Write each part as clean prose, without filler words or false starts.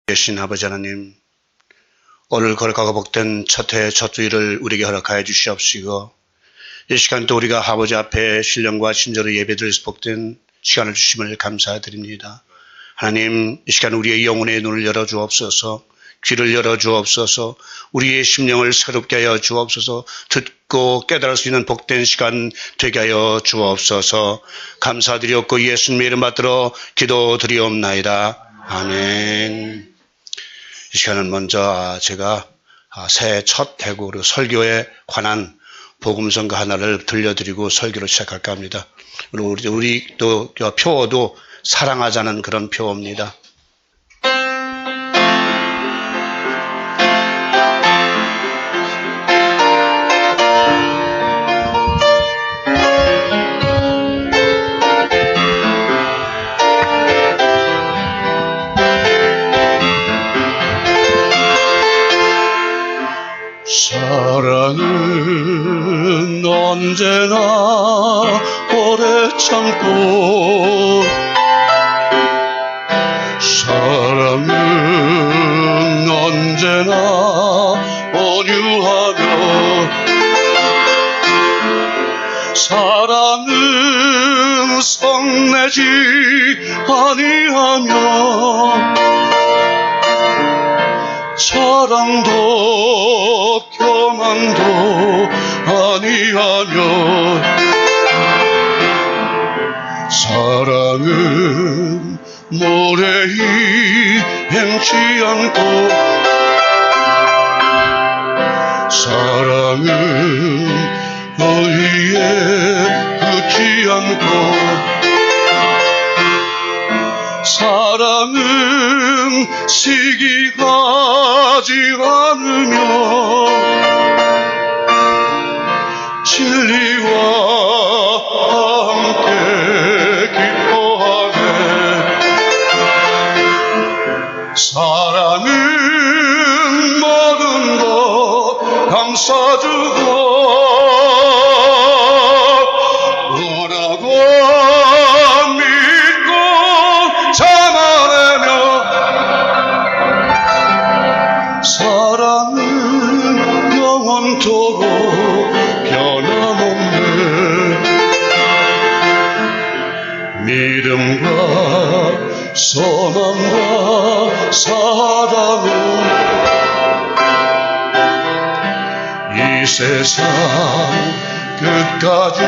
계신 아버지 하나님, 오늘 거룩하고 복된 첫 해 첫 주일을 우리에게 허락하여 주시옵시고, 이 시간 또 우리가 아버지 앞에 신령과 친절로 예배드릴 수 복된 시간을 주심을 감사드립니다. 하나님, 이 시간 우리의 영혼의 눈을 열어주옵소서, 귀를 열어주옵소서, 우리의 심령을 새롭게 하여 주옵소서, 듣고 깨달을 수 있는 복된 시간 되게 하여 주옵소서. 감사드리옵고 예수님의 이름 받들어 기도드리옵나이다. 아멘. 이 시간은 먼저 제가 새해 첫 해고 그리고 설교에 관한 복음성가 하나를 들려드리고 설교를 시작할까 합니다. 우리 또 표어도 사랑하자는 그런 표어입니다. 사랑은 언제나 오래 참고, 사랑은 언제나 온유하며, 사랑은 성내지 아니하며, 자랑도 교만도 아니하며, 사랑은 모래히 행치 않고, 사랑은 의에 그치 않고, 사랑은 시기하지 않으며, 진리와 함께 기뻐하네. 사랑은 모든 것 감싸주고, 원하고 믿고 참아내며, 사랑은 영원토록 변함없네. 믿음과 소망과 사랑은 이 세상 끝까지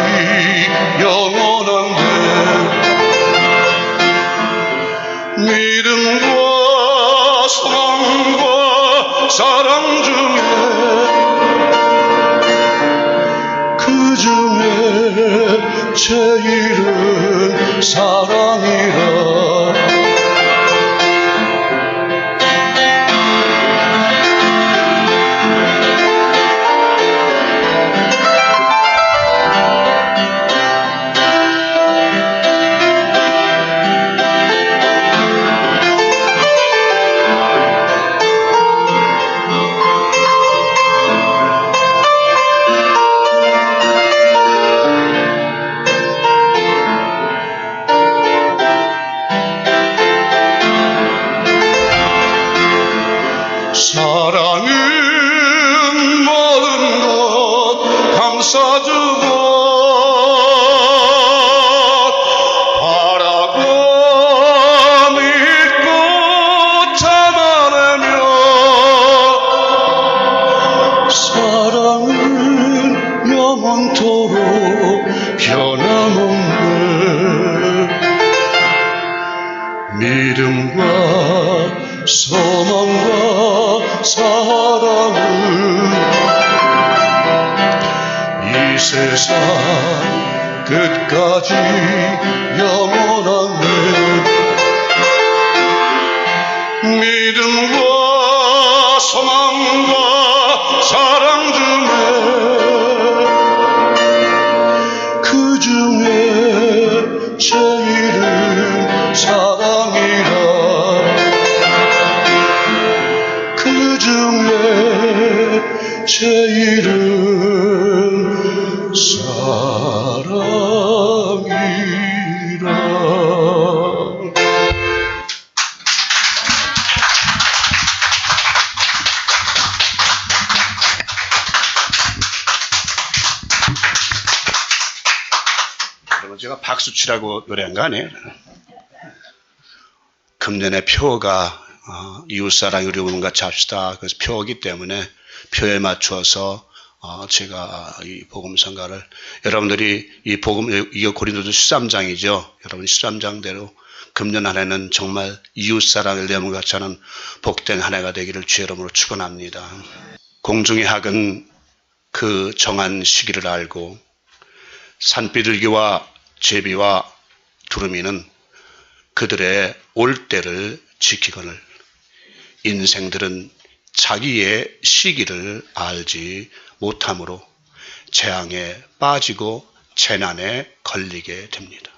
영원한데, 믿음과 소망과 사랑 중에 그 중에 제일은 사랑이라. 사랑은 모든 것 감싸주고, 바라고 믿고 참아내며, 사랑은 영원토록 변함없네. 믿음과 소망과 사랑은 이 세상 끝까지 영원하네. 믿음과 소망과 사랑 중에 그 중에 제일은 사랑이라. 그 중에 제일은 사랑이라. 제가 박수 치라고 노래한 거 아니에요? 금년에 표가 이웃사랑 우리 몸같이 합시다. 그래서 표이기 때문에 표에 맞추어서 제가 이 복음성가를 여러분들이 이 복음 이거 고린도서 13장이죠. 여러분 13장대로 금년 한 해는 정말 이웃사랑을 내 몸같이 하는 복된 한 해가 되기를 주의 이름으로 축원합니다. 공중의 학은 그 정한 시기를 알고 산비둘기와 제비와 두루미는 그들의 올 때를 지키거늘 인생들은 자기의 시기를 알지 못함으로 재앙에 빠지고 재난에 걸리게 됩니다.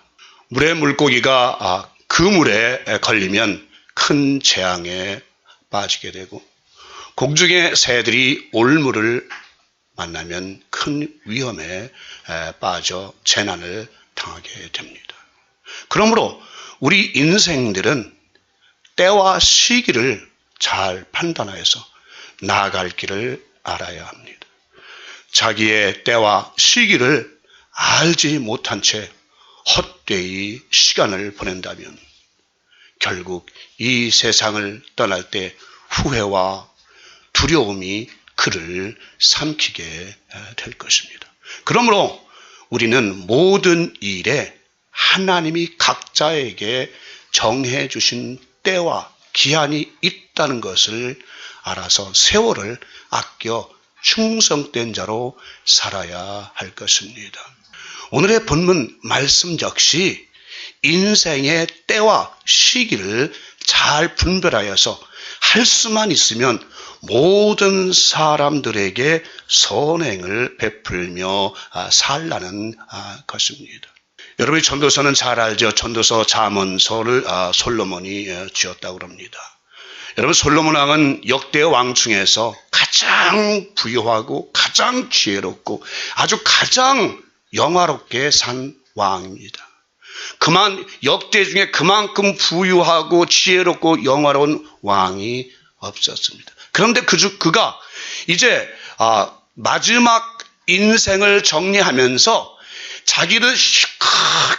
물의 물고기가 그 물에 걸리면 큰 재앙에 빠지게 되고 공중의 새들이 올물을 만나면 큰 위험에 빠져 재난을 당하게 됩니다. 그러므로 우리 인생들은 때와 시기를 잘 판단하여서 나아갈 길을 알아야 합니다. 자기의 때와 시기를 알지 못한 채 헛되이 시간을 보낸다면 결국 이 세상을 떠날 때 후회와 두려움이 그를 삼키게 될 것입니다. 그러므로 우리는 모든 일에 하나님이 각자에게 정해 주신 때와 기한이 있다는 것을 알아서 세월을 아껴 충성된 자로 살아야 할 것입니다. 오늘의 본문 말씀 역시 인생의 때와 시기를 잘 분별하여서 할 수만 있으면 모든 사람들에게 선행을 베풀며 살라는 것입니다. 여러분이 전도서는 잘 알죠. 전도서 잠언서를 솔로몬이 지었다고 합니다. 여러분 솔로몬 왕은 역대 왕 중에서 가장 부유하고 가장 지혜롭고 아주 가장 영화롭게 산 왕입니다. 그만 역대 중에 그만큼 부유하고 지혜롭고 영화로운 왕이 없었습니다. 그런데 그가 이제 마지막 인생을 정리하면서 자기를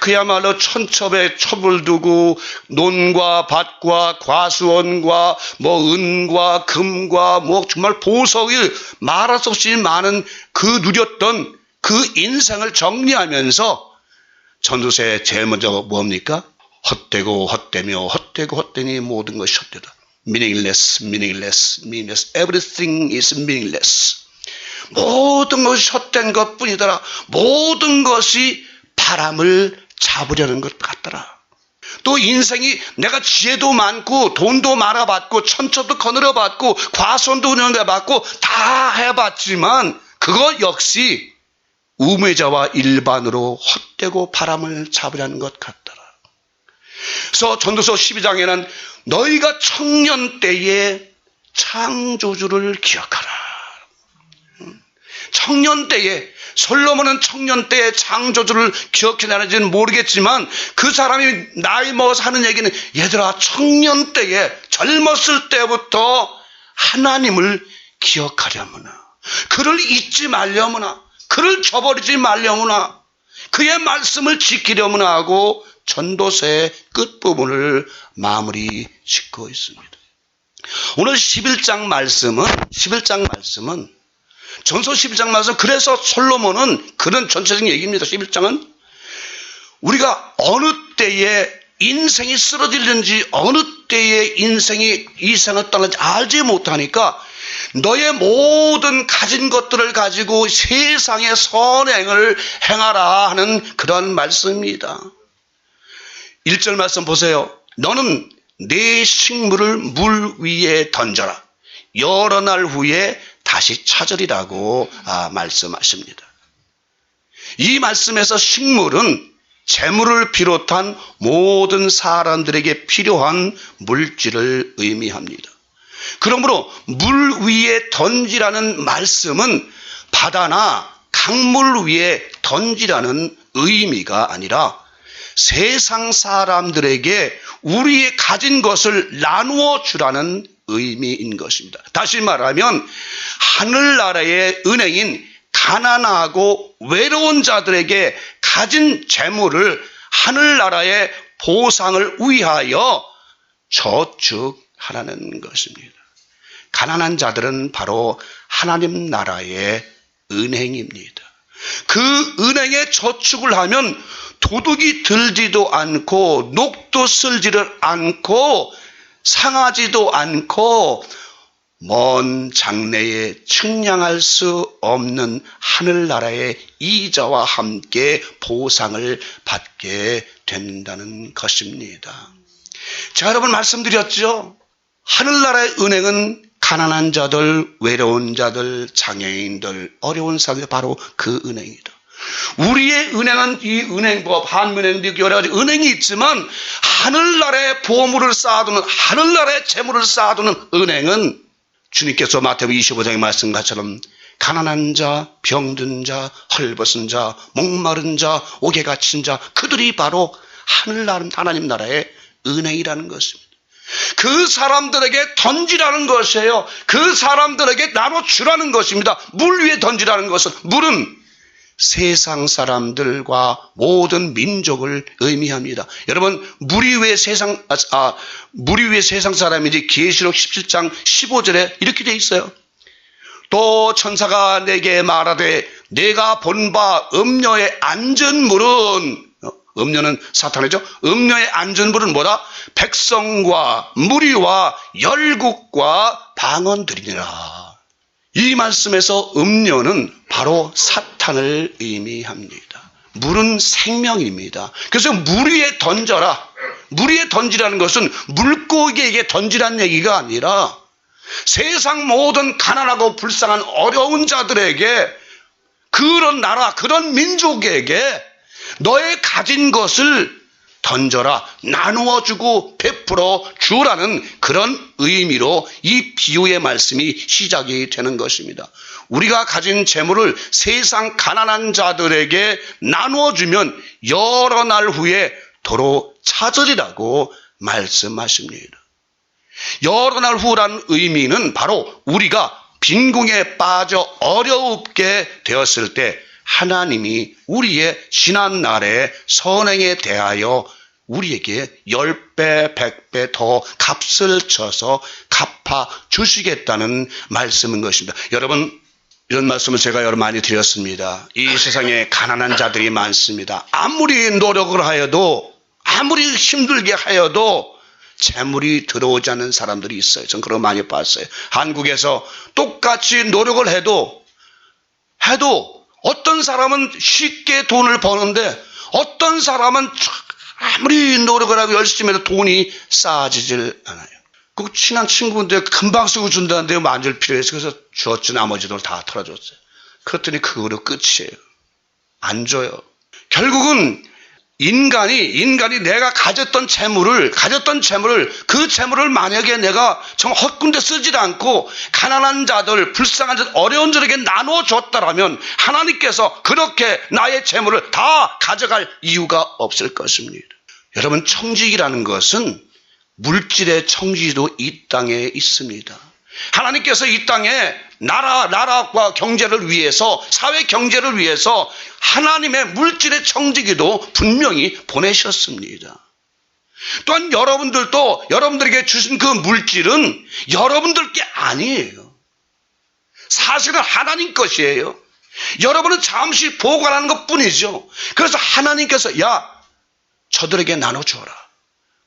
그야말로 천첩에 첩을 두고 논과 밭과 과수원과 은과 금과 정말 보석이 말할 수 없이 많은 누렸던 그 인생을 정리하면서 전도서의 제일 먼저 뭡니까? 헛되고 헛되며 헛되고 헛되니 모든 것이 헛되다. meaningless, meaningless, meaningless. Everything is meaningless. 모든 것이 헛된 것뿐이더라. 모든 것이 바람을 잡으려는 것 같더라. 또 인생이 내가 지혜도 많고 돈도 많아봤고 천첩도 거느려봤고 과손도 운영해봤고 다 해봤지만 그거 역시 우매자와 일반으로 헛되고 바람을 잡으려는 것 같더라. 그래서 전도서 12장에는 너희가 청년 때의 창조주를 기억하라. 청년 때에 솔로몬은 청년 때의 창조주를 기억해내는지는 모르겠지만 그 사람이 나이 먹어서 하는 얘기는 얘들아 청년 때에 젊었을 때부터 하나님을 기억하려무나 그를 잊지 말려무나 그를 저버리지 말려무나 그의 말씀을 지키려무나 하고 전도서의 끝부분을 마무리 짓고 있습니다. 오늘 11장 말씀은 전서 11장 말씀 그래서 솔로몬은 그런 전체적인 얘기입니다. 11장은 우리가 어느 때에 인생이 쓰러지는지 어느 때에 인생이 이 세상을 떠나지 알지 못하니까 너의 모든 가진 것들을 가지고 세상의 선행을 행하라 하는 그런 말씀입니다. 1절 말씀 보세요. 너는 내 식물을 물 위에 던져라. 여러 날 후에 다시 찾으리라고 말씀하십니다. 이 말씀에서 식물은 재물을 비롯한 모든 사람들에게 필요한 물질을 의미합니다. 그러므로 물 위에 던지라는 말씀은 바다나 강물 위에 던지라는 의미가 아니라 세상 사람들에게 우리의 가진 것을 나누어 주라는 의미인 것입니다. 다시 말하면 하늘나라의 은행인 가난하고 외로운 자들에게 가진 재물을 하늘나라의 보상을 위하여 저축하라는 것입니다. 가난한 자들은 바로 하나님 나라의 은행입니다. 그 은행에 저축을 하면 도둑이 들지도 않고 녹도 쓸지를 않고 상하지도 않고 먼 장래에 측량할 수 없는 하늘나라의 이자와 함께 보상을 받게 된다는 것입니다. 제가 여러분 말씀드렸죠. 하늘나라의 은행은 가난한 자들, 외로운 자들, 장애인들, 어려운 사람들 바로 그 은행이다. 우리의 은행은 이 은행법, 한은행도 여러 가지 은행이 있지만 하늘나라의 보물을 쌓아두는, 하늘나라의 재물을 쌓아두는 은행은 주님께서 마태복음 25장의 말씀처럼 가난한 자, 병든 자, 헐벗은 자, 목마른 자, 옥에 갇힌 자, 그들이 바로 하나님 나라의 은행이라는 것입니다. 그 사람들에게 던지라는 것이에요. 그 사람들에게 나눠주라는 것입니다. 물 위에 던지라는 것은, 물은 세상 사람들과 모든 민족을 의미합니다. 여러분, 물 위에 세상 사람이지 계시록 17장 15절에 이렇게 돼 있어요. 또 천사가 내게 말하되 내가 본 바 음녀의 앉은 물은, 음녀는 사탄이죠. 음녀의 앉은 물은 뭐다? 백성과 무리와 열국과 방언들이니라. 이 말씀에서 음료는 바로 사탄을 의미합니다. 물은 생명입니다. 그래서 물 위에 던져라. 물 위에 던지라는 것은 물고기에게 던지라는 얘기가 아니라 세상 모든 가난하고 불쌍한 어려운 자들에게, 그런 나라, 그런 민족에게 너의 가진 것을 던져라, 나누어주고 베풀어 주라는 그런 의미로 이 비유의 말씀이 시작이 되는 것입니다. 우리가 가진 재물을 세상 가난한 자들에게 나누어주면 여러 날 후에 도로 찾으리라고 말씀하십니다. 여러 날 후라는 의미는 바로 우리가 빈궁에 빠져 어렵게 되었을 때 하나님이 우리의 지난날의 선행에 대하여 우리에게 10배, 100배 더 값을 쳐서 갚아 주시겠다는 말씀인 것입니다. 여러분, 이런 말씀을 제가 여러 많이 드렸습니다. 이 세상에 가난한 자들이 많습니다. 아무리 노력을 하여도, 아무리 힘들게 하여도 재물이 들어오지 않는 사람들이 있어요. 전 그런 거 많이 봤어요. 한국에서 똑같이 노력을 해도 어떤 사람은 쉽게 돈을 버는데 어떤 사람은 아무리 노력을 하고 열심히 해도 돈이 쌓아지질 않아요. 그 친한 친구인데 금방 쓰고 준다는데 만질 필요해서 그래서 줬지, 나머지 돈을 다 털어줬어요. 그랬더니 그거로 끝이에요. 안 줘요. 결국은 인간이 내가 가졌던 재물을 그 재물을 만약에 내가 정말 헛군데 쓰지 않고 가난한 자들, 불쌍한 자들, 어려운 자들에게 나눠줬다라면 하나님께서 그렇게 나의 재물을 다 가져갈 이유가 없을 것입니다. 여러분, 청지기라는 것은 물질의 청지기도 이 땅에 있습니다. 하나님께서 이 땅에 나라과 경제를 위해서, 사회 경제를 위해서 하나님의 물질의 청지기도 분명히 보내셨습니다. 또한 여러분들도 여러분들에게 주신 그 물질은 여러분들께 아니에요. 사실은 하나님 것이에요. 여러분은 잠시 보관하는 것뿐이죠. 그래서 하나님께서 야, 저들에게 나눠줘라.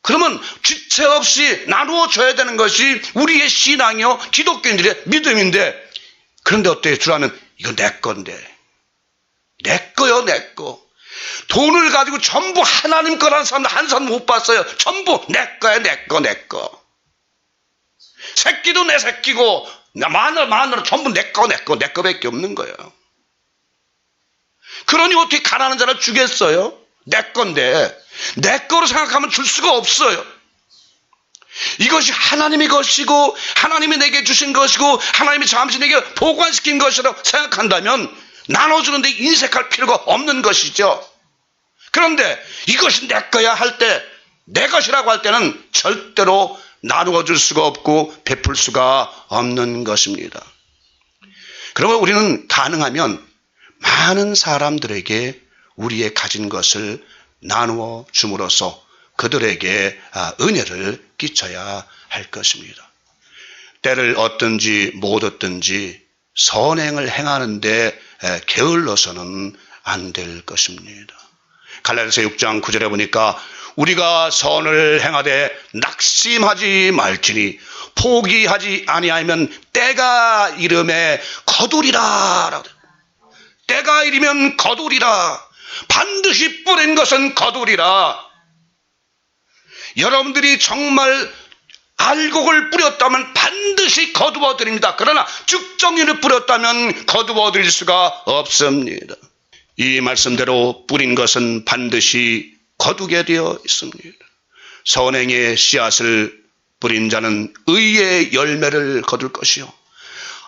그러면 주체 없이 나누어 줘야 되는 것이 우리의 신앙이요, 기독교인들의 믿음인데, 그런데 어때요? 주라면 이거 내 건데, 내 거요, 내 거. 돈을 가지고 전부 하나님 거라는 사람 한 사람 못 봤어요. 전부 내 거야, 내 거, 내 거. 새끼도 내 새끼고 마누라 전부 내 거, 내 거, 내 거밖에 없는 거예요. 그러니 어떻게 가난한 자를 주겠어요? 내 건데 내 거로 생각하면 줄 수가 없어요. 이것이 하나님의 것이고 하나님이 내게 주신 것이고 하나님이 잠시 내게 보관시킨 것이라고 생각한다면 나눠주는데 인색할 필요가 없는 것이죠. 그런데 이것이 내 거야 할 때, 내 것이라고 할 때는 절대로 나누어 줄 수가 없고 베풀 수가 없는 것입니다. 그러면 우리는 가능하면 많은 사람들에게 우리의 가진 것을 나누어 줌으로써 그들에게 은혜를 끼쳐야 할 것입니다. 때를 얻든지 못 얻든지 선행을 행하는데 게을러서는 안 될 것입니다. 갈라디아서 6장 9절에 보니까 우리가 선을 행하되 낙심하지 말지니 포기하지 아니하면 때가 이름에 거두리라. 때가 이르면 거두리라. 반드시 뿌린 것은 거두리라. 여러분들이 정말 알곡을 뿌렸다면 반드시 거두어 드립니다. 그러나 죽정이를 뿌렸다면 거두어 드릴 수가 없습니다. 이 말씀대로 뿌린 것은 반드시 거두게 되어 있습니다. 선행의 씨앗을 뿌린 자는 의의 열매를 거둘 것이요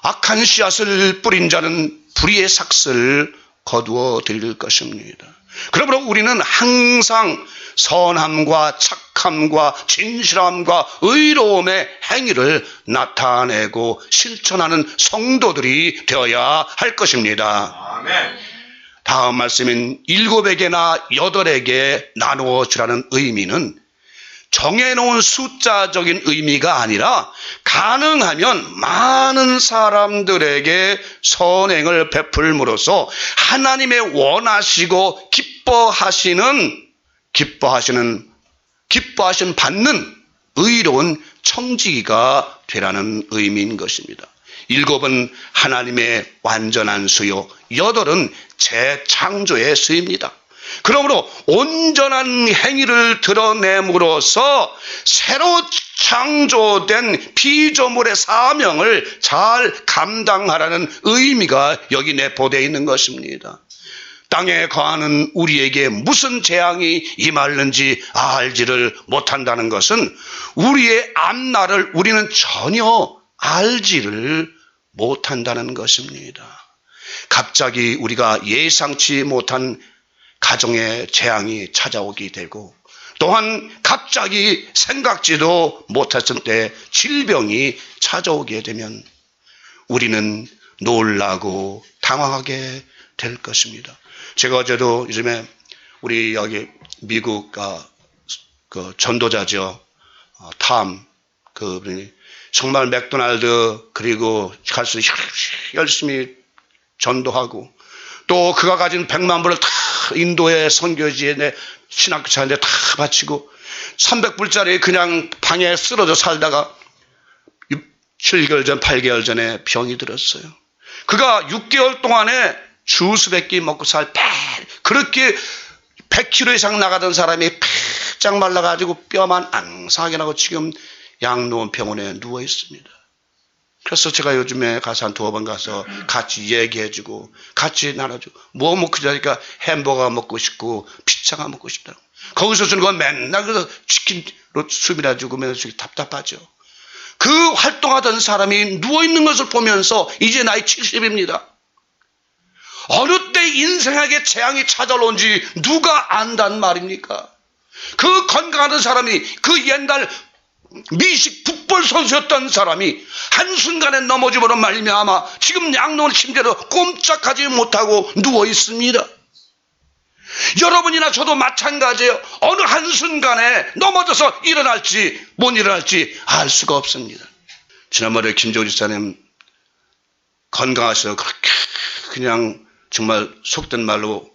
악한 씨앗을 뿌린 자는 불의의 삭슬을 거두어 드릴 것입니다. 그러므로 우리는 항상 선함과 착함과 진실함과 의로움의 행위를 나타내고 실천하는 성도들이 되어야 할 것입니다. 아멘. 다음 말씀인 7에게나 8에게 나누어 주라는 의미는 정해놓은 숫자적인 의미가 아니라 가능하면 많은 사람들에게 선행을 베풀므로써 하나님의 원하시고 기뻐하시는 받는 의로운 청지기가 되라는 의미인 것입니다. 7은 하나님의 완전한 수요, 8은 재창조의 수입니다. 그러므로 온전한 행위를 드러냄으로써 새로 창조된 피조물의 사명을 잘 감당하라는 의미가 여기 내포되어 있는 것입니다. 땅에 거하는 우리에게 무슨 재앙이 임하는지 알지를 못한다는 것은 우리의 앞날을 우리는 전혀 알지를 못한다는 것입니다. 갑자기 우리가 예상치 못한 가정의 재앙이 찾아오게 되고 또한 갑자기 생각지도 못했을 때 질병이 찾아오게 되면 우리는 놀라고 당황하게 될 것입니다. 제가 어제도 요즘에 우리 여기 미국 그 전도자죠. 그분이 정말 맥도날드 그리고 갈수 열심히 전도하고 또 그가 가진 100만 불을 다 인도의 선교지에 신학교 차는데 다 바치고 300불짜리 그냥 방에 쓰러져 살다가 7개월 전 8개월 전에 병이 들었어요. 그가 6개월 동안에 주스백기 먹고 그렇게 100kg 이상 나가던 사람이 폐짝 말라가지고 뼈만 앙상하게 나고 지금 양로원 병원에 누워 있습니다. 그래서 제가 요즘에 가서 한 2번 가서 같이 얘기해주고 같이 나눠주고 뭐 먹고 자니까 햄버거 먹고 싶고 피자가 먹고 싶다고. 거기서 주는 건 맨날 그래서 치킨으로 수비나 주고 맨날 주기 답답하죠. 그 활동하던 사람이 누워있는 것을 보면서 이제 나이 70입니다. 어느 때 인생에게 재앙이 찾아올지 누가 안단 말입니까? 그 건강하던 사람이 그 옛날 미식 풋볼 선수였던 사람이 한순간에 넘어짐으로 말미암아 지금 양로원 침대로 꼼짝하지 못하고 누워 있습니다. 여러분이나 저도 마찬가지예요. 어느 한순간에 넘어져서 일어날지 못 일어날지 알 수가 없습니다. 지난번에 김종우 집사님 건강하셔서 그렇게 그냥 정말 속된 말로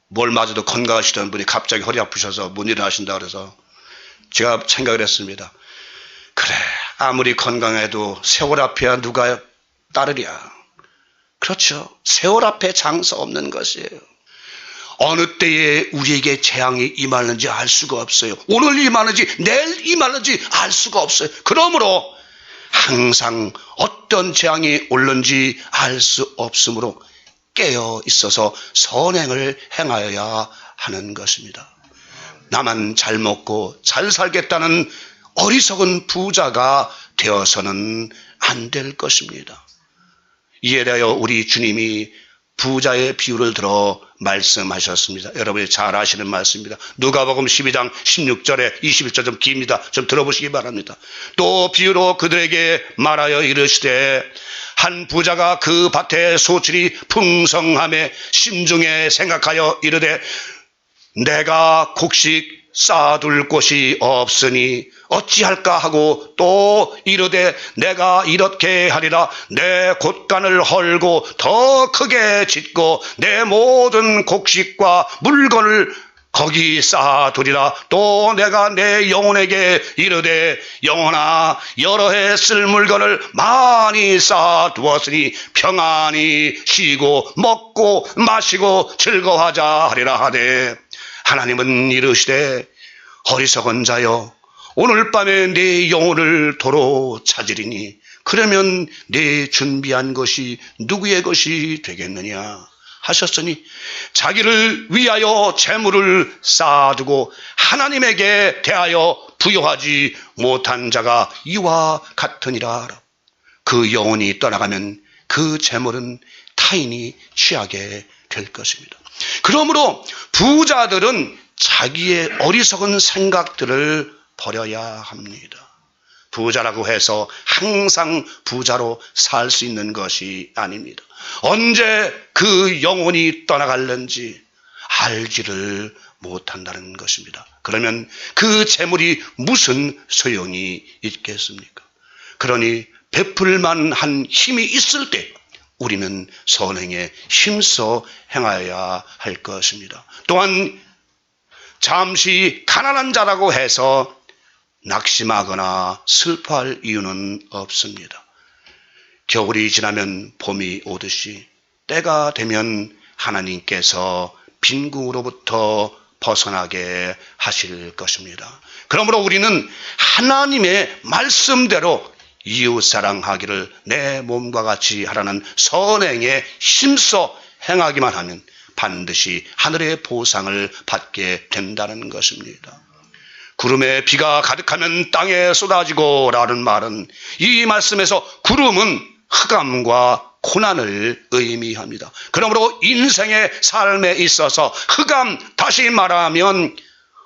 뭘 맞아도 건강하시던 분이 갑자기 허리 아프셔서 못 일어나신다 그래서 제가 생각을 했습니다. 그래, 아무리 건강해도 세월 앞에야 누가 따르랴. 그렇죠. 세월 앞에 장사 없는 것이에요. 어느 때에 우리에게 재앙이 임하는지 알 수가 없어요. 오늘 임하는지 내일 임하는지 알 수가 없어요. 그러므로 항상 어떤 재앙이 올는지 알 수 없으므로 깨어 있어서 선행을 행하여야 하는 것입니다. 나만 잘 먹고 잘 살겠다는 어리석은 부자가 되어서는 안 될 것입니다. 이에 대하여 우리 주님이 부자의 비유를 들어 말씀하셨습니다. 여러분이 잘 아시는 말씀입니다. 누가복음 12장 16절에 21절 좀 깁니다. 좀 들어보시기 바랍니다. 또 비유로 그들에게 말하여 이르시되 한 부자가 그 밭의 소출이 풍성함에 심중에 생각하여 이르되 내가 곡식 쌓아둘 곳이 없으니 어찌할까 하고 또 이르되 내가 이렇게 하리라 내 곳간을 헐고 더 크게 짓고 내 모든 곡식과 물건을 거기 쌓아두리라. 또 내가 내 영혼에게 이르되 영혼아 여러 해 쓸 물건을 많이 쌓아두었으니 평안히 쉬고 먹고 마시고 즐거워하자 하리라 하되 하나님은 이르시되 어리석은 자여 오늘 밤에 네 영혼을 도로 찾으리니 그러면 네 준비한 것이 누구의 것이 되겠느냐 하셨으니 자기를 위하여 재물을 쌓아두고 하나님에게 대하여 부여하지 못한 자가 이와 같으니라. 그 영혼이 떠나가면 그 재물은 타인이 취하게 될 것입니다. 그러므로 부자들은 자기의 어리석은 생각들을 버려야 합니다. 부자라고 해서 항상 부자로 살 수 있는 것이 아닙니다. 언제 그 영혼이 떠나갈는지 알지를 못한다는 것입니다. 그러면 그 재물이 무슨 소용이 있겠습니까? 그러니 베풀만 한 힘이 있을 때 우리는 선행에 힘써 행하여야 할 것입니다. 또한 잠시 가난한 자라고 해서 낙심하거나 슬퍼할 이유는 없습니다. 겨울이 지나면 봄이 오듯이 때가 되면 하나님께서 빈궁으로부터 벗어나게 하실 것입니다. 그러므로 우리는 하나님의 말씀대로 이웃사랑하기를 내 몸과 같이 하라는 선행에 힘써 행하기만 하면 반드시 하늘의 보상을 받게 된다는 것입니다. 구름에 비가 가득하면 땅에 쏟아지고 라는 말은 이 말씀에서 구름은 흑암과 고난을 의미합니다. 그러므로 인생의 삶에 있어서 흑암, 다시 말하면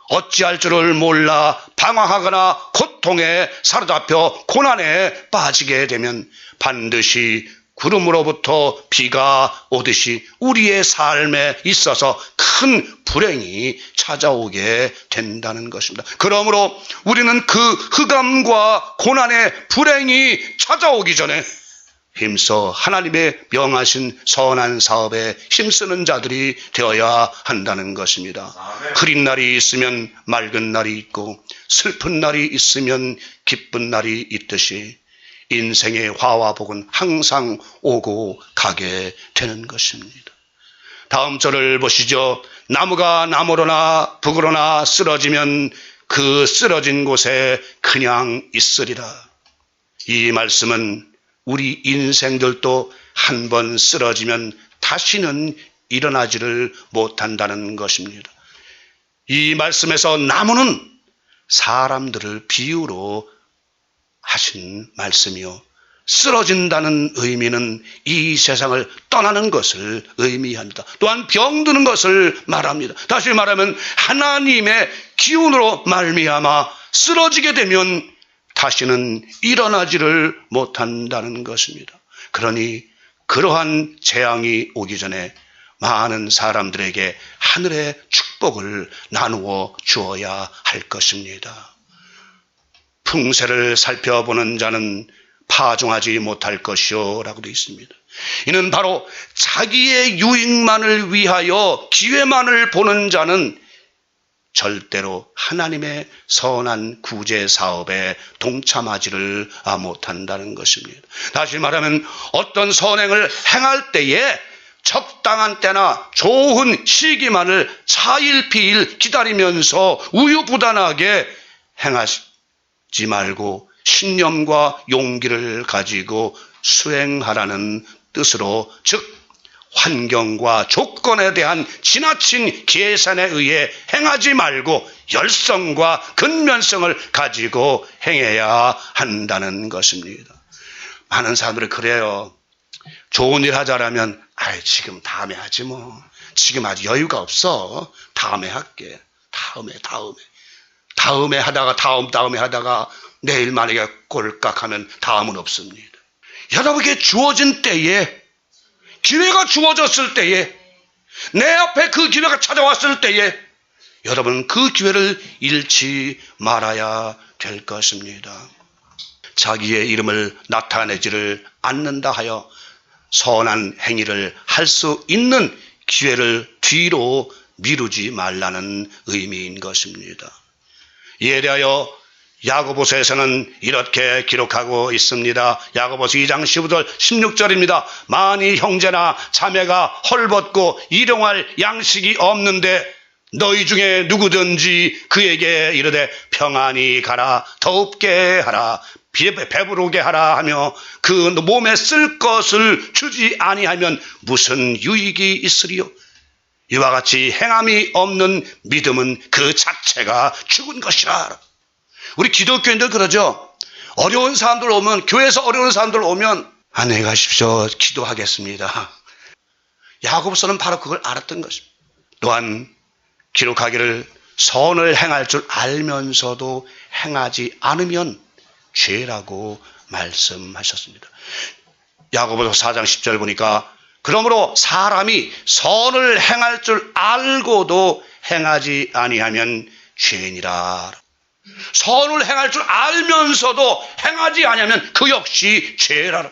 어찌할 줄을 몰라 방황하거나 고통에 사로잡혀 고난에 빠지게 되면 반드시 구름으로부터 비가 오듯이 우리의 삶에 있어서 큰 불행이 찾아오게 된다는 것입니다. 그러므로 우리는 그 흑암과 고난의 불행이 찾아오기 전에 힘써 하나님의 명하신 선한 사업에 힘쓰는 자들이 되어야 한다는 것입니다. 흐린 날이 있으면 맑은 날이 있고 슬픈 날이 있으면 기쁜 날이 있듯이 인생의 화와 복은 항상 오고 가게 되는 것입니다. 다음 절을 보시죠. 나무가 나무로나 북으로나 쓰러지면 그 쓰러진 곳에 그냥 있으리라. 이 말씀은 우리 인생들도 한 번 쓰러지면 다시는 일어나지를 못한다는 것입니다. 이 말씀에서 나무는 사람들을 비유로 하신 말씀이요, 쓰러진다는 의미는 이 세상을 떠나는 것을 의미합니다. 또한 병드는 것을 말합니다. 다시 말하면 하나님의 기운으로 말미암아 쓰러지게 되면 다시는 일어나지를 못한다는 것입니다. 그러니 그러한 재앙이 오기 전에 많은 사람들에게 하늘의 축복을 나누어 주어야 할 것입니다. 풍세를 살펴보는 자는 파종하지 못할 것이요 라고 되어 있습니다. 이는 바로 자기의 유익만을 위하여 기회만을 보는 자는 절대로 하나님의 선한 구제 사업에 동참하지를 못한다는 것입니다. 다시 말하면 어떤 선행을 행할 때에 적당한 때나 좋은 시기만을 차일피일 기다리면서 우유부단하게 행하지 말고 신념과 용기를 가지고 수행하라는 뜻으로, 즉 환경과 조건에 대한 지나친 계산에 의해 행하지 말고 열성과 근면성을 가지고 행해야 한다는 것입니다. 많은 사람들이 그래요. 좋은 일 하자라면 아이, 지금 다음에 하지 뭐. 지금 아직 여유가 없어. 다음에 할게. 다음에 하다가 다음에 하다가 내일 만약에 꼴깍하면 다음은 없습니다. 여러분에게 주어진 때에, 기회가 주어졌을 때에, 내 앞에 그 기회가 찾아왔을 때에 여러분 그 기회를 잃지 말아야 될 것입니다. 자기의 이름을 나타내지를 않는다 하여 선한 행위를 할 수 있는 기회를 뒤로 미루지 말라는 의미인 것입니다. 이에 대하여 야고보서에서는 이렇게 기록하고 있습니다. 야고보서 2장 15절 16절입니다. 만일 형제나 자매가 헐벗고 일용할 양식이 없는데 너희 중에 누구든지 그에게 이르되 평안히 가라, 더웁게 하라, 배부르게 하라 하며 그 몸에 쓸 것을 주지 아니하면 무슨 유익이 있으리요? 이와 같이 행함이 없는 믿음은 그 자체가 죽은 것이라. 우리 기독교인들 그러죠. 어려운 사람들 오면, 교회에서 어려운 사람들 오면 안녕히 가십시오, 기도하겠습니다. 야고보서는 바로 그걸 알았던 것입니다. 또한 기록하기를 선을 행할 줄 알면서도 행하지 않으면 죄라고 말씀하셨습니다. 야고보서 4장 10절 보니까 그러므로 사람이 선을 행할 줄 알고도 행하지 아니하면 죄니라. 선을 행할 줄 알면서도 행하지 아니하면 그 역시 죄라.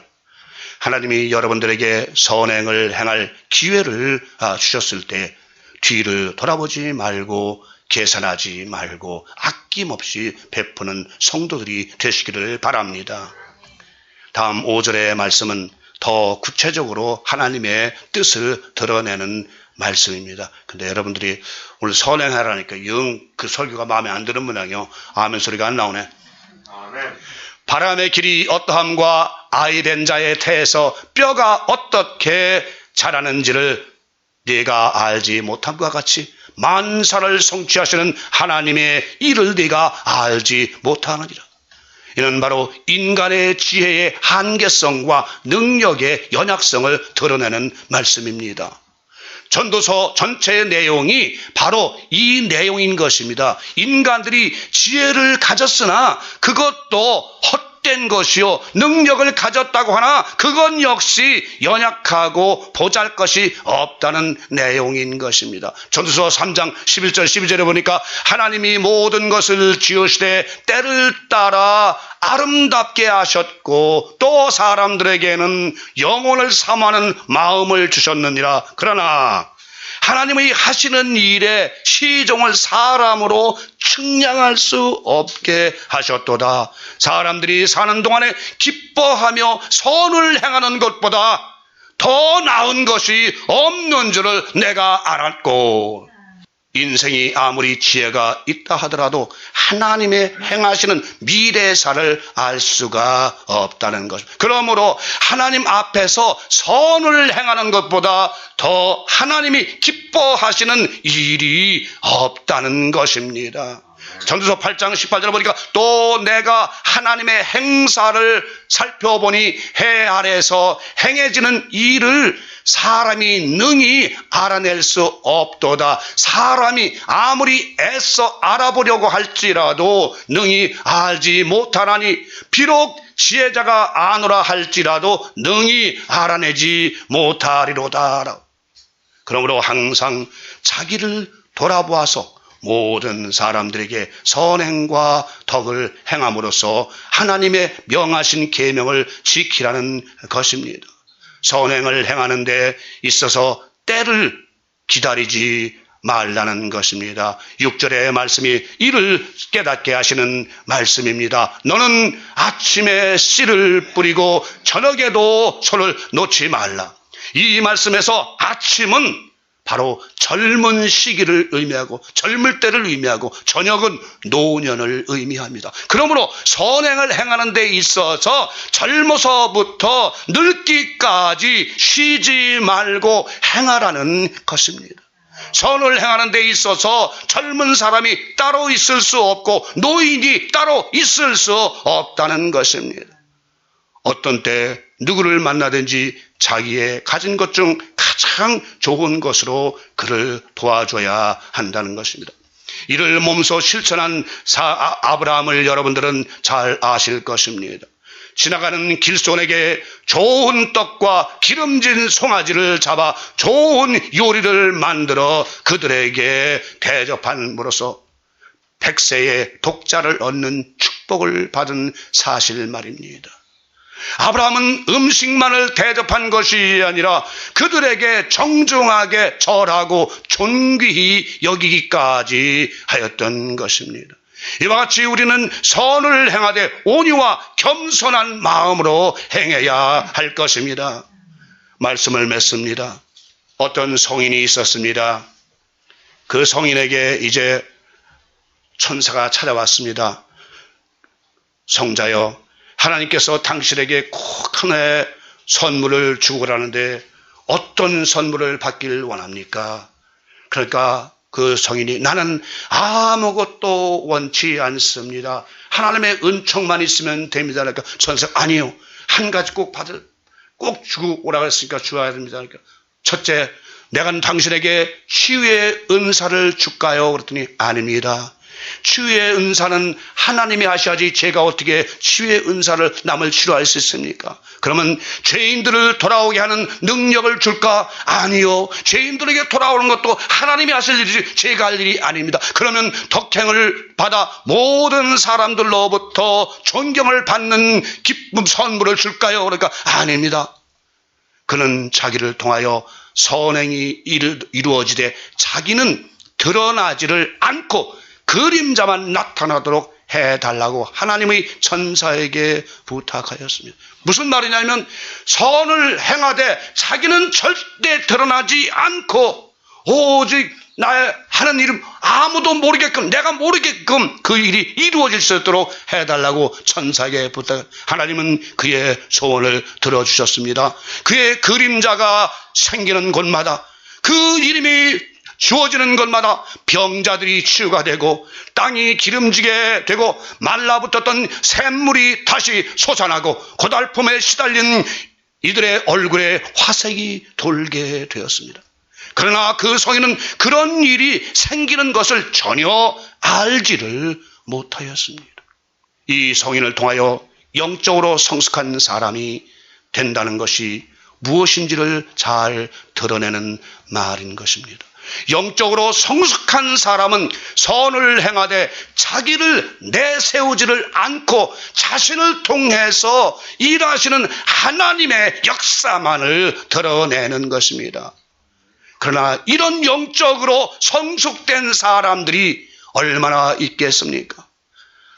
하나님이 여러분들에게 선행을 행할 기회를 주셨을 때 뒤를 돌아보지 말고 계산하지 말고 아낌없이 베푸는 성도들이 되시기를 바랍니다. 다음 5절의 말씀은 더 구체적으로 하나님의 뜻을 드러내는 말씀입니다. 근데 여러분들이 오늘 선행하라니까 영 그 설교가 마음에 안 드는 모양이요. 아멘 소리가 안 나오네. 아멘. 바람의 길이 어떠함과 아이 된 자의 태에서 뼈가 어떻게 자라는지를 네가 알지 못한 것과 같이 만사를 성취하시는 하나님의 일을 네가 알지 못하느니라. 이는 바로 인간의 지혜의 한계성과 능력의 연약성을 드러내는 말씀입니다. 전도서 전체의 내용이 바로 이 내용인 것입니다. 인간들이 지혜를 가졌으나 그것도 헛된 것이요, 능력을 가졌다고 하나 그건 역시 연약하고 보잘것이 없다는 내용인 것입니다. 전도서 3장 11절 12절에 보니까 하나님이 모든 것을 지으시되 때를 따라 아름답게 하셨고 또 사람들에게는 영혼을 사모하는 마음을 주셨느니라. 그러나 하나님의 하시는 일에 시종을 사람으로 측량할 수 없게 하셨도다. 사람들이 사는 동안에 기뻐하며 선을 행하는 것보다 더 나은 것이 없는 줄을 내가 알았고, 인생이 아무리 지혜가 있다 하더라도 하나님의 행하시는 미래사를 알 수가 없다는 것. 그러므로 하나님 앞에서 선을 행하는 것보다 더 하나님이 기뻐하시는 일이 없다는 것입니다. 전도서 8장 18절을 보니까 또 내가 하나님의 행사를 살펴보니 해 아래에서 행해지는 일을 사람이 능히 알아낼 수 없도다. 사람이 아무리 애써 알아보려고 할지라도 능히 알지 못하나니 비록 지혜자가 아노라 할지라도 능히 알아내지 못하리로다. 그러므로 항상 자기를 돌아보아서 모든 사람들에게 선행과 덕을 행함으로써 하나님의 명하신 계명을 지키라는 것입니다. 선행을 행하는 데 있어서 때를 기다리지 말라는 것입니다. 6절의 말씀이 이를 깨닫게 하시는 말씀입니다. 너는 아침에 씨를 뿌리고 저녁에도 손을 놓지 말라. 이 말씀에서 아침은 바로 젊은 시기를 의미하고 젊을 때를 의미하고 저녁은 노년을 의미합니다. 그러므로 선행을 행하는 데 있어서 젊어서부터 늙기까지 쉬지 말고 행하라는 것입니다. 선을 행하는 데 있어서 젊은 사람이 따로 있을 수 없고 노인이 따로 있을 수 없다는 것입니다. 어떤 때 누구를 만나든지 자기의 가진 것 중 가장 좋은 것으로 그를 도와줘야 한다는 것입니다. 이를 몸소 실천한 아브라함을 여러분들은 잘 아실 것입니다. 지나가는 길손에게 좋은 떡과 기름진 송아지를 잡아 좋은 요리를 만들어 그들에게 대접함으로써 백세의 독자를 얻는 축복을 받은 사실 말입니다. 아브라함은 음식만을 대접한 것이 아니라 그들에게 정중하게 절하고 존귀히 여기기까지 하였던 것입니다. 이와 같이 우리는 선을 행하되 온유와 겸손한 마음으로 행해야 할 것입니다. 말씀을 맺습니다. 어떤 성인이 있었습니다. 그 성인에게 이제 천사가 찾아왔습니다. 성자여, 하나님께서 당신에게 꼭 하나의 선물을 주고 가라는데 어떤 선물을 받길 원합니까? 그러니까 그 성인이 나는 아무것도 원치 않습니다. 하나님의 은총만 있으면 됩니다. 그러니까 천사가 아니요. 한 가지 꼭 주고 오라고 했으니까 주어야 됩니다. 그러니까 첫째, 내가 당신에게 치유의 은사를 줄까요? 그랬더니 아닙니다. 치유의 은사는 하나님이 하셔야지 제가 어떻게 치유의 은사를 남을 치료할 수 있습니까? 그러면 죄인들을 돌아오게 하는 능력을 줄까? 아니요. 죄인들에게 돌아오는 것도 하나님이 하실 일이지 제가 할 일이 아닙니다. 그러면 덕행을 받아 모든 사람들로부터 존경을 받는 기쁨 선물을 줄까요? 그러니까 아닙니다. 그는 자기를 통하여 선행이 이루어지되 자기는 드러나지를 않고 그림자만 나타나도록 해달라고 하나님의 천사에게 부탁하였습니다. 무슨 말이냐면 선을 행하되 자기는 절대 드러나지 않고 오직 나의 하는 이름 아무도 모르게끔 내가 모르게끔 그 일이 이루어질 수 있도록 해달라고 천사에게 부탁. 하나님은 그의 소원을 들어주셨습니다. 그의 그림자가 생기는 곳마다 그 이름이 주어지는 것마다 병자들이 치유가 되고 땅이 기름지게 되고 말라붙었던 샘물이 다시 솟아나고 고달픔에 시달린 이들의 얼굴에 화색이 돌게 되었습니다. 그러나 그 성인은 그런 일이 생기는 것을 전혀 알지를 못하였습니다. 이 성인을 통하여 영적으로 성숙한 사람이 된다는 것이 무엇인지를 잘 드러내는 말인 것입니다. 영적으로 성숙한 사람은 선을 행하되 자기를 내세우지를 않고 자신을 통해서 일하시는 하나님의 역사만을 드러내는 것입니다. 그러나 이런 영적으로 성숙된 사람들이 얼마나 있겠습니까?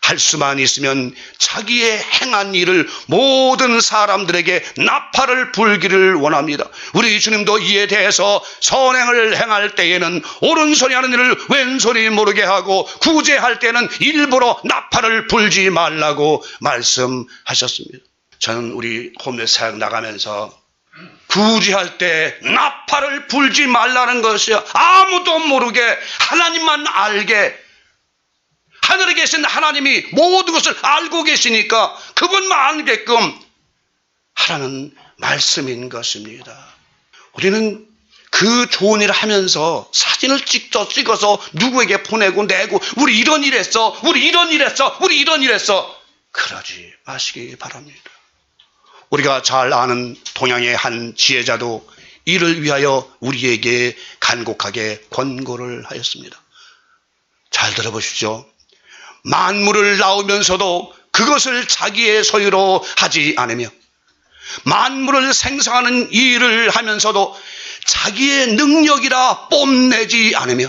할 수만 있으면 자기의 행한 일을 모든 사람들에게 나팔을 불기를 원합니다. 우리 주님도 이에 대해서 선행을 행할 때에는 오른손이 하는 일을 왼손이 모르게 하고 구제할 때는 일부러 나팔을 불지 말라고 말씀하셨습니다. 저는 우리 홈레스 사역 나가면서 구제할 때 나팔을 불지 말라는 것이요, 아무도 모르게 하나님만 알게, 하늘에 계신 하나님이 모든 것을 알고 계시니까 그분만 알게끔 하라는 말씀인 것입니다. 우리는 그 좋은 일을 하면서 사진을 찍어서 누구에게 보내고 내고 우리 이런 일 했어, 우리 이런 일 했어, 우리 이런 일 했어, 그러지 마시기 바랍니다. 우리가 잘 아는 동양의 한 지혜자도 이를 위하여 우리에게 간곡하게 권고를 하였습니다. 잘 들어보십시오. 만물을 낳으면서도 그것을 자기의 소유로 하지 않으며 만물을 생성하는 일을 하면서도 자기의 능력이라 뽐내지 않으며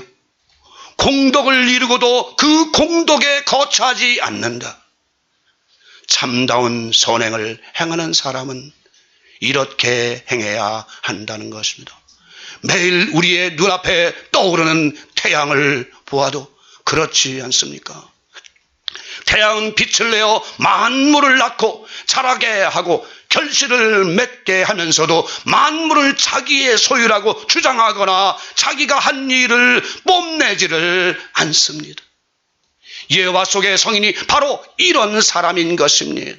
공덕을 이루고도 그 공덕에 거처하지 않는다. 참다운 선행을 행하는 사람은 이렇게 행해야 한다는 것입니다. 매일 우리의 눈앞에 떠오르는 태양을 보아도 그렇지 않습니까? 태양은 빛을 내어 만물을 낳고 자라게 하고 결실을 맺게 하면서도 만물을 자기의 소유라고 주장하거나 자기가 한 일을 뽐내지를 않습니다. 예화 속의 성인이 바로 이런 사람인 것입니다.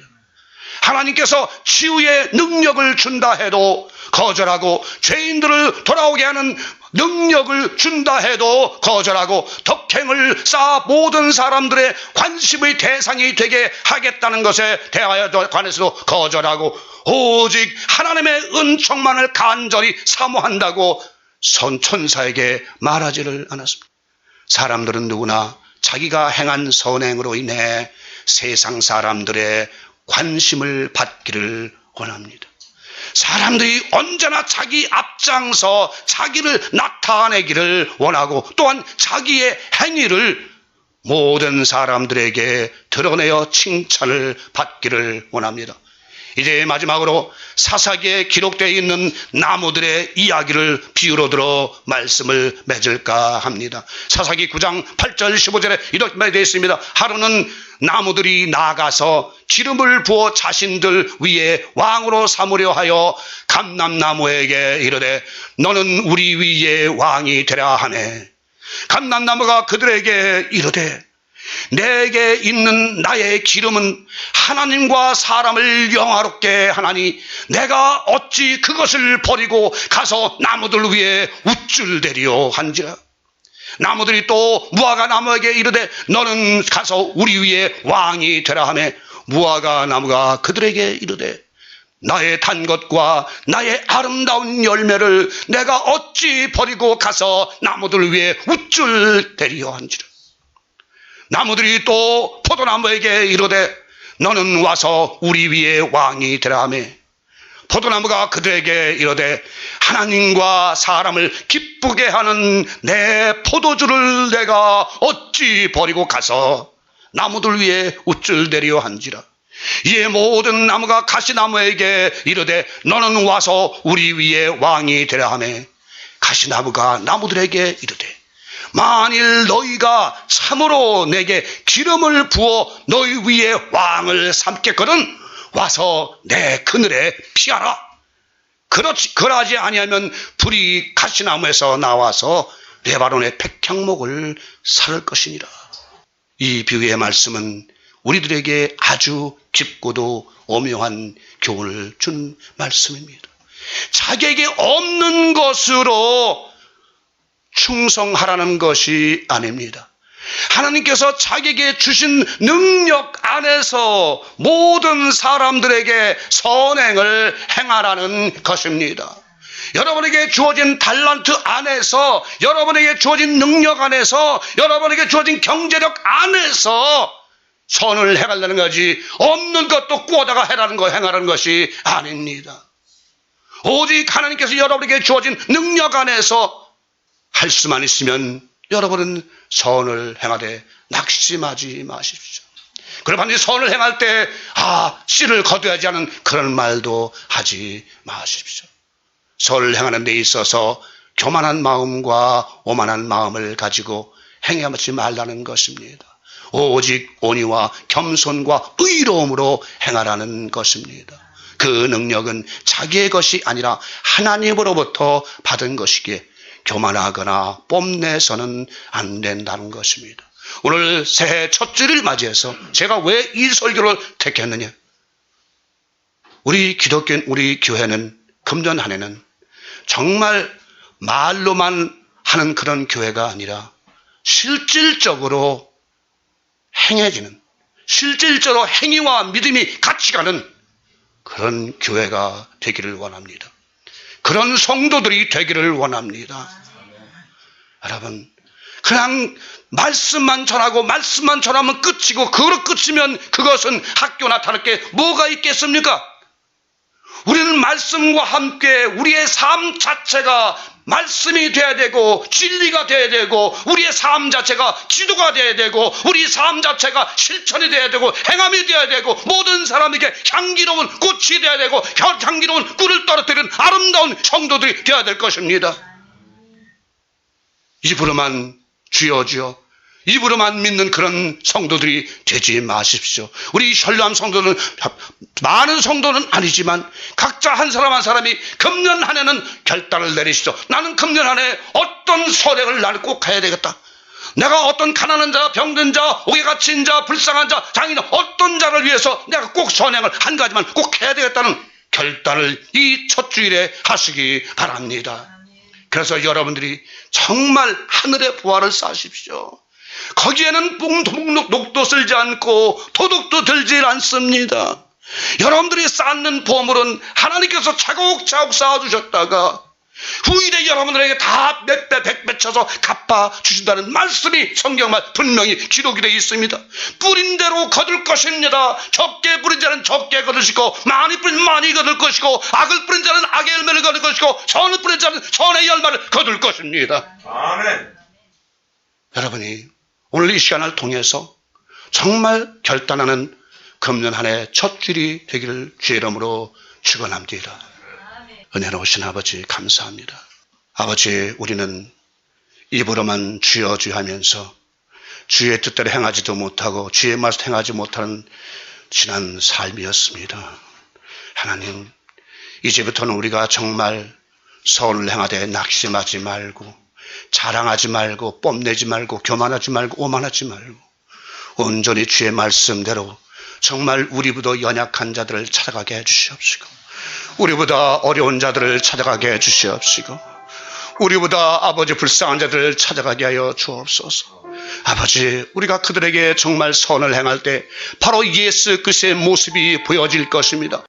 하나님께서 치유의 능력을 준다 해도 거절하고 죄인들을 돌아오게 하는 능력을 준다 해도 거절하고 덕행을 쌓아 모든 사람들의 관심의 대상이 되게 하겠다는 것에 대하여 관해서도 거절하고 오직 하나님의 은총만을 간절히 사모한다고 천사에게 말하지를 않았습니다. 사람들은 누구나 자기가 행한 선행으로 인해 세상 사람들의 관심을 받기를 원합니다. 사람들이 언제나 자기 앞장서 자기를 나타내기를 원하고 또한 자기의 행위를 모든 사람들에게 드러내어 칭찬을 받기를 원합니다. 이제 마지막으로 사사기에 기록되어 있는 나무들의 이야기를 비유로 들어 말씀을 맺을까 합니다. 사사기 9장 8절 15절에 이렇게 되어 있습니다. 하루는 나무들이 나가서 기름을 부어 자신들 위에 왕으로 삼으려 하여 감람나무에게 이르되 너는 우리 위에 왕이 되라 하매 감람나무가 그들에게 이르되 내게 있는 나의 기름은 하나님과 사람을 영화롭게 하나니 내가 어찌 그것을 버리고 가서 나무들 위에 우쭐대리오 한지라. 나무들이 또 무화과 나무에게 이르되 너는 가서 우리 위에 왕이 되라 하며 무화과 나무가 그들에게 이르되 나의 단 것과 나의 아름다운 열매를 내가 어찌 버리고 가서 나무들 위에 우쭐대리오 한지라. 나무들이 또 포도나무에게 이르되 너는 와서 우리 위에 왕이 되라 하며 포도나무가 그들에게 이르되 하나님과 사람을 기쁘게 하는 내 포도주를 내가 어찌 버리고 가서 나무들 위에 우쭐대리오 한지라. 이에 모든 나무가 가시나무에게 이르되 너는 와서 우리 위에 왕이 되라 하며 가시나무가 나무들에게 이르되 만일 너희가 참으로 내게 기름을 부어 너희 위에 왕을 삼겠거든 와서 내 그늘에 피하라. 그러지 아니하면 불이 가시나무에서 나와서 레바논의 백향목을 살을 것이니라. 이 비유의 말씀은 우리들에게 아주 깊고도 오묘한 교훈을 준 말씀입니다. 자기에게 없는 것으로 충성하라는 것이 아닙니다. 하나님께서 자기에게 주신 능력 안에서 모든 사람들에게 선행을 행하라는 것입니다. 여러분에게 주어진 달란트 안에서, 여러분에게 주어진 능력 안에서, 여러분에게 주어진 경제력 안에서 선을 행하려는 거지 없는 것도 꾸어다가 행하라는 것이 아닙니다. 오직 하나님께서 여러분에게 주어진 능력 안에서 할 수만 있으면 여러분은 선을 행하되 낙심하지 마십시오. 그리고 반드시 선을 행할 때 씨를 거둬야지 하는 그런 말도 하지 마십시오. 선을 행하는 데 있어서 교만한 마음과 오만한 마음을 가지고 행하지 말라는 것입니다. 오직 온유와 겸손과 의로움으로 행하라는 것입니다. 그 능력은 자기의 것이 아니라 하나님으로부터 받은 것이기에 교만하거나 뽐내서는 안 된다는 것입니다. 오늘 새해 첫 주를 맞이해서 제가 왜 이 설교를 택했느냐? 우리 교회는 금년 한 해는 정말 말로만 하는 그런 교회가 아니라 실질적으로 행해지는, 실질적으로 행위와 믿음이 같이 가는 그런 교회가 되기를 원합니다. 그런 성도들이 되기를 원합니다. 여러분, 그냥 말씀만 전하고 말씀만 전하면 끝이고 그걸로 끝이면 그것은 학교나 다를 게 뭐가 있겠습니까? 우리는 말씀과 함께 우리의 삶 자체가 말씀이 돼야 되고 진리가 돼야 되고 우리의 삶 자체가 지도가 돼야 되고 우리 삶 자체가 실천이 돼야 되고 행함이 돼야 되고 모든 사람에게 향기로운 꽃이 돼야 되고 향기로운 꿀을 떨어뜨리는 아름다운 성도들이 돼야 될 것입니다. 입으로만 주여 주여 입으로만 믿는 그런 성도들이 되지 마십시오. 우리 혈람 성도는 많은 성도는 아니지만 각자 한 사람 한 사람이 금년 한 해는 결단을 내리시죠. 나는 금년 한 해 어떤 선행을 나는 꼭 해야 되겠다. 내가 어떤 가난한 자, 병든 자, 옥에 갇힌 자, 불쌍한 자, 장애인 어떤 자를 위해서 내가 꼭 선행을 한 가지만 꼭 해야 되겠다는 결단을 이 첫 주일에 하시기 바랍니다. 그래서 여러분들이 정말 하늘의 보화를 쌓으십시오. 거기에는 녹도 쓸지 않고 도둑도 들지 않습니다. 여러분들이 쌓는 보물은 하나님께서 차곡차곡 쌓아주셨다가 후일에 여러분들에게 다 몇 배, 100배 쳐서 갚아주신다는 말씀이 성경말 분명히 기록이 되어 있습니다. 뿌린 대로 거둘 것입니다. 적게 뿌린 자는 적게 거두시고 많이 뿌린 많이 거둘 것이고 악을 뿌린 자는 악의 열매를 거둘 것이고 선을 뿌린 자는 선의 열매를 거둘 것입니다. 아멘. 여러분이 오늘 이 시간을 통해서 정말 결단하는 금년 한 해 첫 주일이 되기를 주의 이름으로 축원합니다. 은혜로우신 아버지 감사합니다. 아버지, 우리는 입으로만 주여 주여 하면서 주의 뜻대로 행하지도 못하고 주의 말씀 행하지 못하는 지난 삶이었습니다. 하나님, 이제부터는 우리가 정말 선을 행하되 낙심하지 말고 자랑하지 말고 뽐내지 말고 교만하지 말고 오만하지 말고 온전히 주의 말씀대로 정말 우리보다 연약한 자들을 찾아가게 해주시옵시고 우리보다 어려운 자들을 찾아가게 해주시옵시고 우리보다 아버지 불쌍한 자들을 찾아가게 하여 주옵소서. 아버지, 우리가 그들에게 정말 선을 행할 때 바로 예수 그리스도의 모습이 보여질 것입니다.